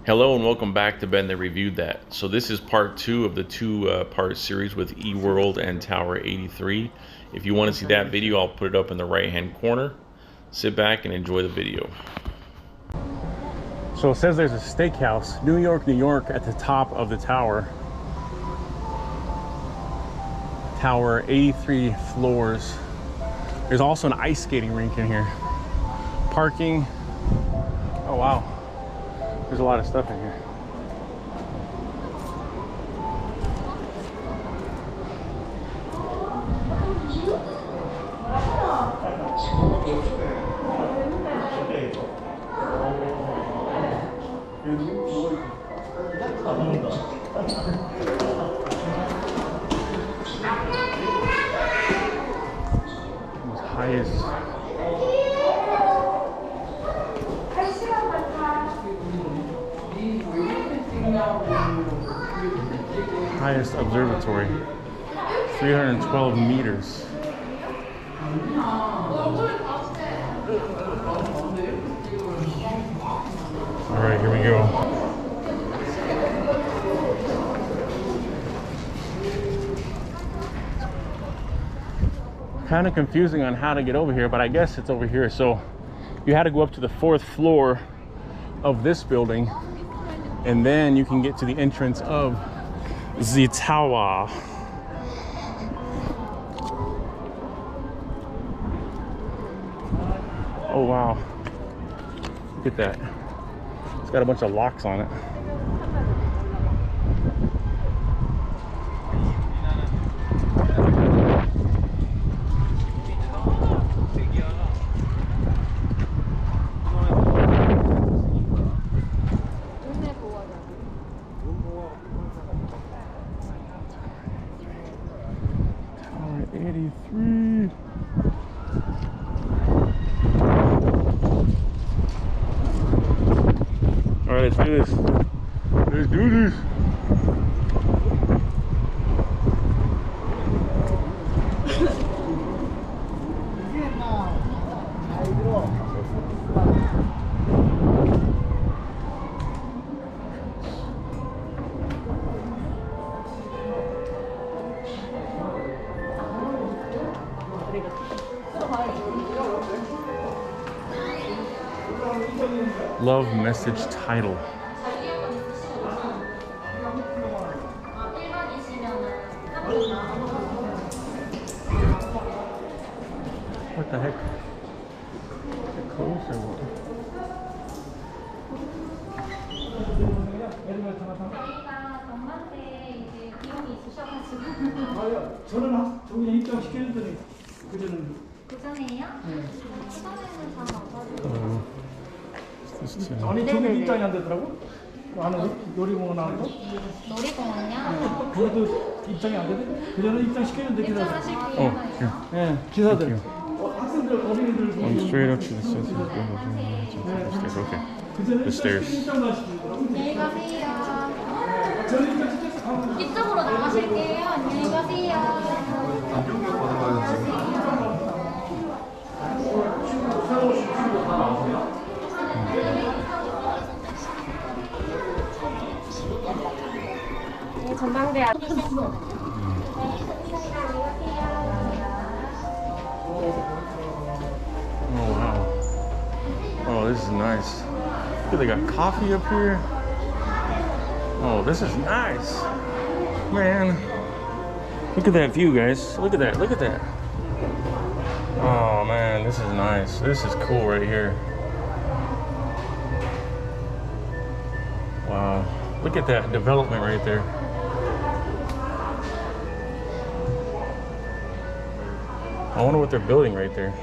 Hello and welcome back to Ben That Reviewed That. So this is part two of the two-part series with eWorld and Tower 83. If you want to see that video, I'll put it up in the right-hand corner. Sit back and enjoy the video. So it says there's a steakhouse, New York, New York, at the top of the tower. Tower, 83 floors. There's also an ice skating rink in here. Parking. Oh wow. There's a lot of stuff in here. Highest observatory, 312 meters. All right, here we go. Kind of confusing on how to get over here, but I guess it's over here. So you had to go up to the 4th floor of this building, and then you can get to the entrance of the tower. Oh wow, look at that. It's got a bunch of locks on it. Tower 83. All right, let's do this. Let's do this. Love message title. What the heck? Is it close or what? 저는 저기 입장 시켜줬더니 그전에요? 네. 아니 저기 입장이 안 되더라고? 안에 놀이공원 하는 거? 놀이공원이요? 거기도 입장이 안 되대? 그전에 입장 시켜줬는데 기다려. 입장하실게요. 네, 기사들. 학생들, 어린이들. Straight up to the stairs. Okay. The stairs. 안녕히 가세요. 이쪽으로 나가실게요. 안녕히 가세요. 네, 전망대 앞. Oh wow. Oh, this is nice. Look, they got coffee up here. Oh, this is nice. Man. Look at that view, guys. Look at that. Look at that. Oh man, this is nice. This is cool right here. Wow. Look at that development right there. I wonder what they're building right there.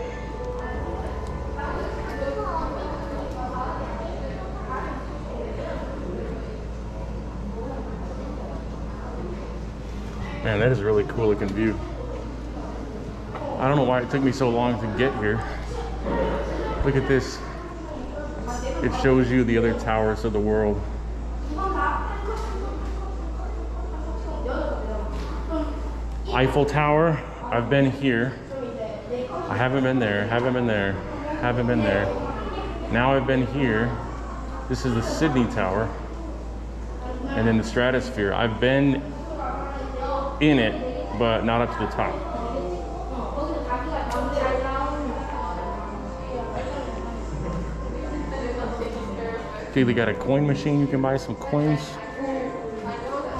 Man, that is a really cool looking view. I don't know why it took me so long to get here. Look at this. It shows you the other towers of the world. Eiffel Tower, I've been here. I haven't been there, haven't been there. Now I've been here. This is the Sydney Tower. And then the Stratosphere, I've been in it, but not up to the top. Okay, they got a coin machine. You can buy some coins.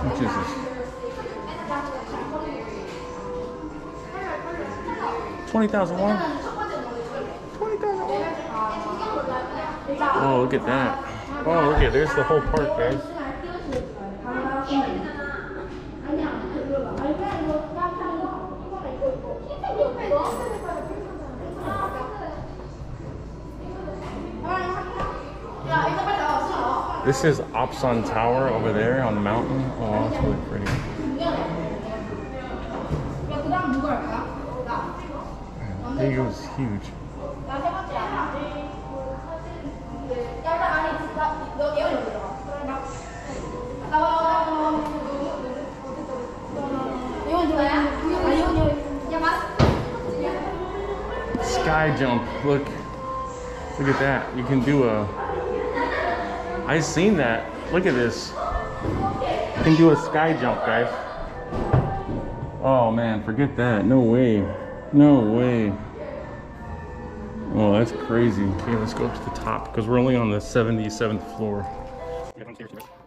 Which is this? 20,000 won? 20,000 won? Oh, look at that. Oh, look at, there's the whole park, guys. This is Opsan Tower over there on the mountain. Oh, that's really pretty. Daegu's huge. Sky jump. Look at that. You can do a. I seen that. Look at this. You can do a sky jump, guys. Oh man, forget that. No way. No way. Oh, that's crazy. Okay, let's go up to the top because we're only on the 77th floor.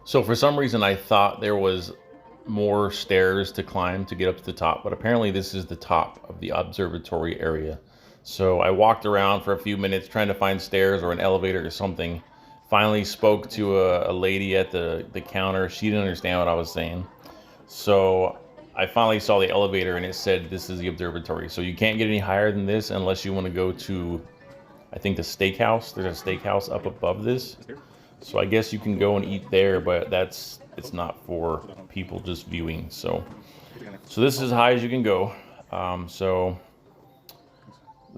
So for some reason I thought there was more stairs to climb to get up to the top, but apparently this is the top of the observatory area. So I walked around for a few minutes trying to find stairs or an elevator or something. Finally spoke to a lady at the counter. She didn't understand what I was saying. So I finally saw the elevator and it said this is the observatory. So you can't get any higher than this unless you want to go to, I think, the steakhouse. There's a steakhouse up above this. So I guess you can go and eat there, but it's not for people just viewing. So this is as high as you can go. So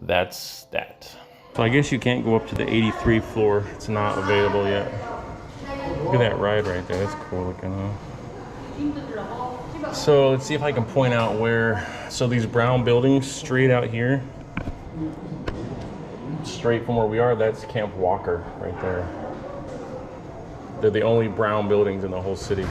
that's that. So I guess you can't go up to the 83rd floor. It's not available yet. Look at that ride right there. That's cool looking. So let's see if I can point out where. So these brown buildings straight out here, straight from where we are, that's Camp Walker right there. They're the only brown buildings in the whole city.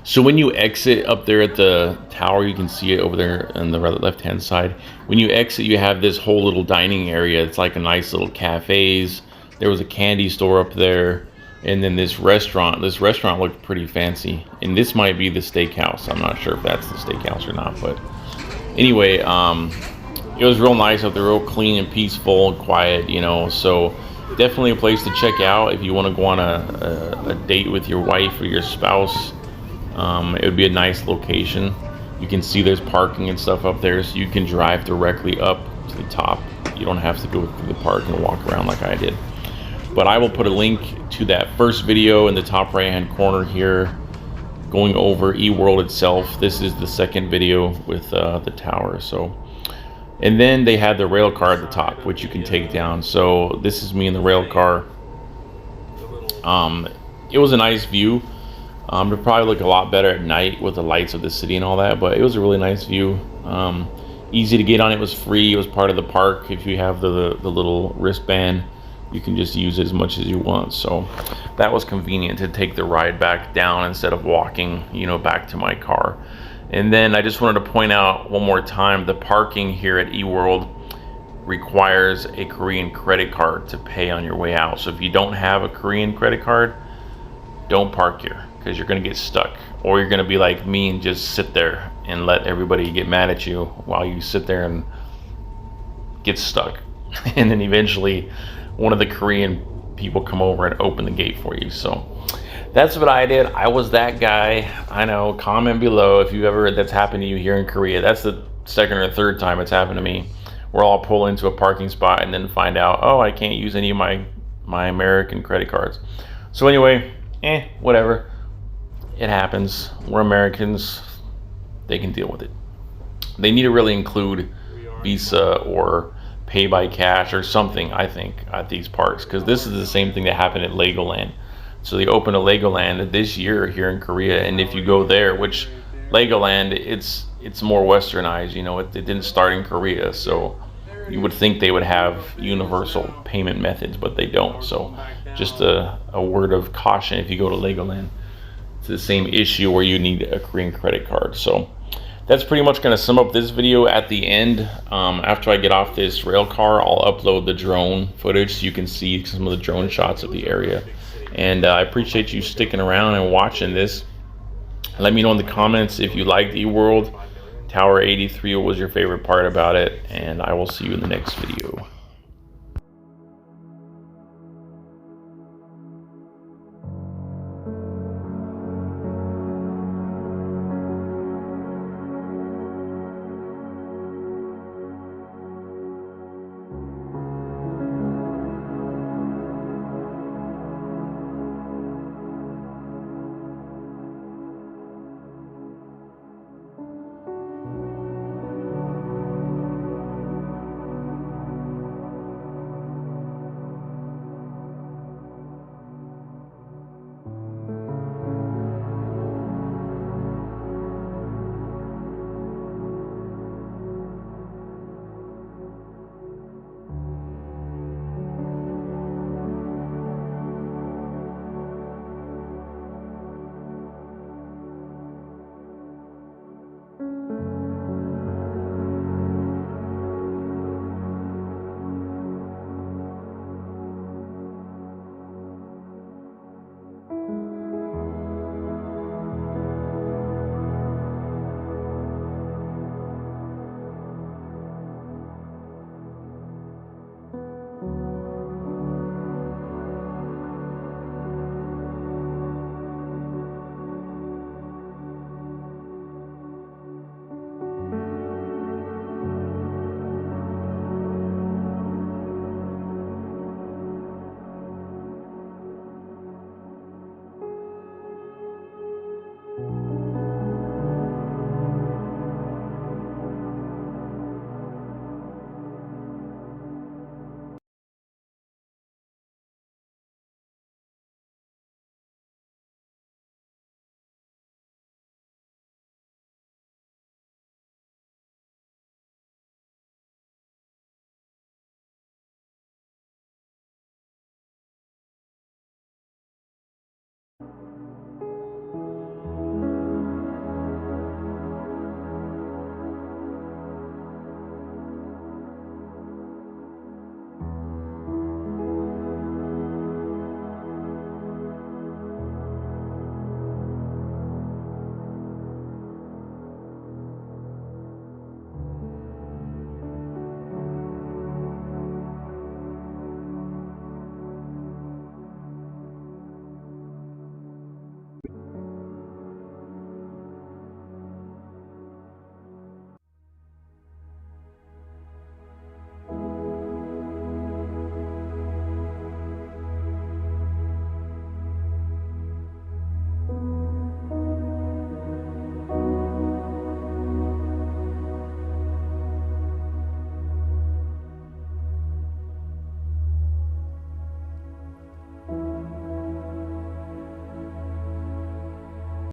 So when you exit up there at the tower, you can see it over there on the left-hand side. When you exit, you have this whole little dining area. It's like a nice little cafes. There was a candy store up there. And then this restaurant looked pretty fancy. And this might be the steakhouse. I'm not sure if that's the steakhouse or not. But anyway, it was real nice up there, real clean and peaceful and quiet, you know. So definitely a place to check out if you want to go on a date with your wife or your spouse. It would be a nice location. You can see there's parking and stuff up there, so you can drive directly up to the top. You don't have to go through the park and walk around like I did. But I will put a link to that first video in the top right hand corner here, going over eWorld itself. This is the second video with the tower. So, and then they had the rail car at the top, which you can take down. So this is me in the rail car. It was a nice view. It would probably look a lot better at night with the lights of the city and all that, but it was a really nice view. Easy to get on. It was free. It was part of the park. If you have the little wristband, you can just use it as much as you want. So that was convenient to take the ride back down instead of walking, you know, back to my car. And then I just wanted to point out one more time, the parking here at eWorld requires a Korean credit card to pay on your way out. So if you don't have a Korean credit card, don't park here, because you're going to get stuck. Or you're going to be like me and just sit there and let everybody get mad at you while you sit there and get stuck. And then eventually one of the Korean people come over and open the gate for you. So that's what I did. I was that guy. I know. Comment below if you ever that's happened to you here in Korea. That's the second or third time it's happened to me, where I'll pull into a parking spot and then find out, oh, I can't use any of my American credit cards. So anyway, whatever. It happens. We're Americans. They can deal with it. They need to really include Visa or pay by cash or something, I think, at these parks, because this is the same thing that happened at Legoland. So they opened a Legoland this year here in Korea, and if you go there, which Legoland, it's more westernized, you know, it didn't start in Korea, so you would think they would have universal payment methods, but they don't. So just a word of caution if you go to Legoland. It's the same issue where you need a Korean credit card. So that's pretty much going to sum up this video. At the end, after I get off this rail car, I'll upload the drone footage so you can see some of the drone shots of the area. And I appreciate you sticking around and watching this. Let me know in the comments if you liked eWorld. Tower 83, what was your favorite part about it? And I will see you in the next video.